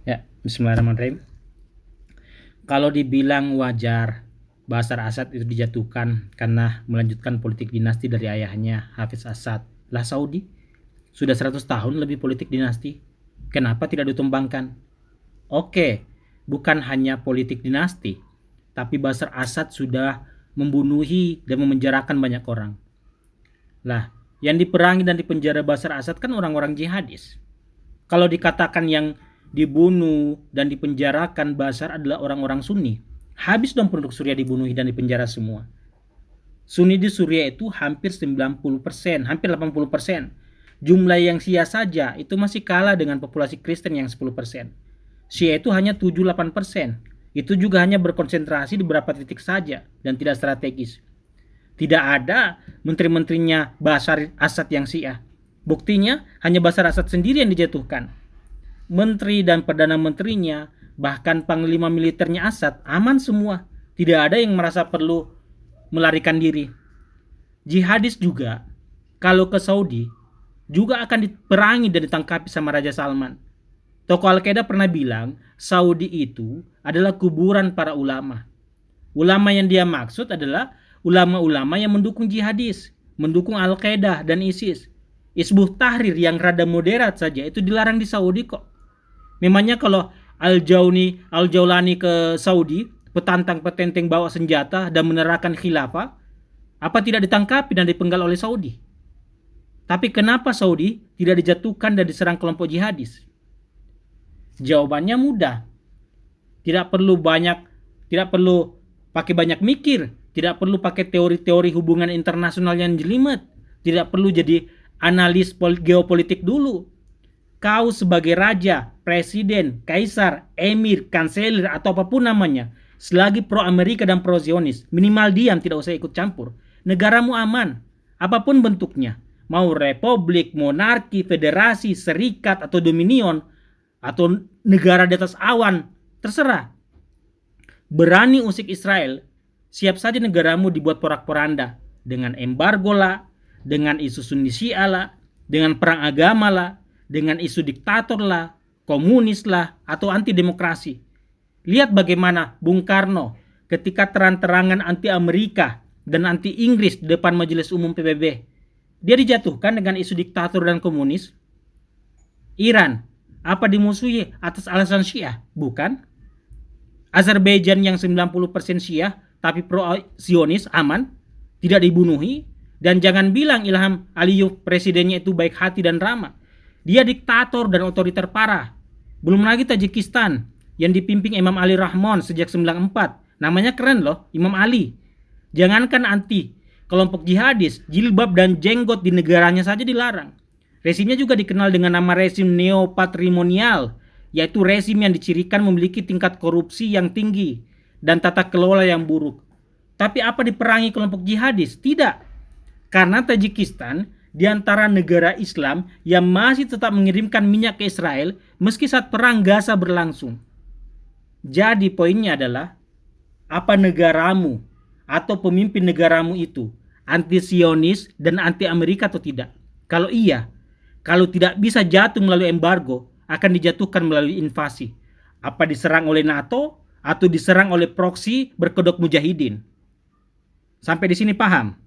Ya, bismillahirrahmanirrahim. Kalau dibilang wajar Bashar Assad itu dijatuhkan karena melanjutkan politik dinasti dari ayahnya Hafiz Assad. Lah Saudi sudah 100 tahun lebih politik dinasti. Kenapa tidak ditumbangkan? Oke, bukan hanya politik dinasti, tapi Bashar Assad sudah membunuhi dan memenjarakan banyak orang. Lah, yang diperangi dan dipenjara Bashar Assad kan orang-orang jihadis. Kalau dikatakan yang dibunuh dan dipenjarakan Bashar adalah orang-orang Sunni, habis dong penduduk Suriah dibunuh dan dipenjara semua. Sunni di Suriah itu hampir 90%, hampir 80%. Jumlah yang Syiah saja itu masih kalah dengan populasi Kristen yang 10%. Syiah itu hanya 7-8%. Itu juga hanya berkonsentrasi di beberapa titik saja dan tidak strategis. Tidak ada menteri-menterinya Bashar Assad yang Syiah. Buktinya hanya Bashar Assad sendiri yang dijatuhkan. Menteri dan Perdana Menterinya, bahkan panglima militernya Assad aman semua. Tidak ada yang merasa perlu melarikan diri. Jihadis juga, kalau ke Saudi, juga akan diperangi dan ditangkapi sama Raja Salman. Tokoh Al-Qaeda pernah bilang, Saudi itu adalah kuburan para ulama. Ulama yang dia maksud adalah ulama-ulama yang mendukung jihadis, mendukung Al-Qaeda dan ISIS. Hizbut Tahrir yang rada moderat saja itu dilarang di Saudi kok. Memangnya kalau Al-Jaulani ke Saudi, petantang-petenteng bawa senjata dan menerapkan khilafah, apa tidak ditangkapi dan dipenggal oleh Saudi? Tapi kenapa Saudi tidak dijatuhkan dan diserang kelompok jihadis? Jawabannya mudah. Tidak perlu pakai banyak mikir, tidak perlu pakai teori-teori hubungan internasional yang jelimet, tidak perlu jadi analis geopolitik dulu. Kau sebagai raja, presiden, kaisar, emir, kanselir atau apapun namanya, selagi pro Amerika dan pro Zionis, minimal diam, tidak usah ikut campur. Negaramu aman, apapun bentuknya. Mau republik, monarki, federasi, serikat atau dominion, atau negara di atas awan, terserah. Berani usik Israel, siap saja negaramu dibuat porak-poranda dengan embargo lah, dengan isu Sunni Syiah lah, dengan perang agama lah, dengan isu diktator lah, komunis lah, atau anti demokrasi. Lihat bagaimana Bung Karno ketika terang-terangan anti Amerika dan anti Inggris di depan Majelis Umum PBB. Dia dijatuhkan dengan isu diktator dan komunis. Iran, apa dimusuhi atas alasan Syiah? Bukan. Azerbaijan yang 90% Syiah tapi pro-Zionis aman, tidak dibunuhi. Dan jangan bilang Ilham Aliyev presidennya itu baik hati dan ramah. Dia diktator dan otoriter parah. Belum lagi Tajikistan yang dipimpin Imam Ali Rahmon sejak 94. Namanya keren loh, Imam Ali. Jangankan anti kelompok jihadis, jilbab dan jenggot di negaranya saja dilarang. Resimnya juga dikenal dengan nama resim neopatrimonial, yaitu resim yang dicirikan memiliki tingkat korupsi yang tinggi dan tata kelola yang buruk. Tapi apa diperangi kelompok jihadis? Tidak. Karena Tajikistan di antara negara Islam yang masih tetap mengirimkan minyak ke Israel meski saat perang Gaza berlangsung. Jadi poinnya adalah, apa negaramu atau pemimpin negaramu itu anti-Zionis dan anti-Amerika atau tidak? Kalau iya, kalau tidak bisa jatuh melalui embargo, akan dijatuhkan melalui invasi. Apa diserang oleh NATO atau diserang oleh proksi berkedok mujahidin? Sampai di sini paham?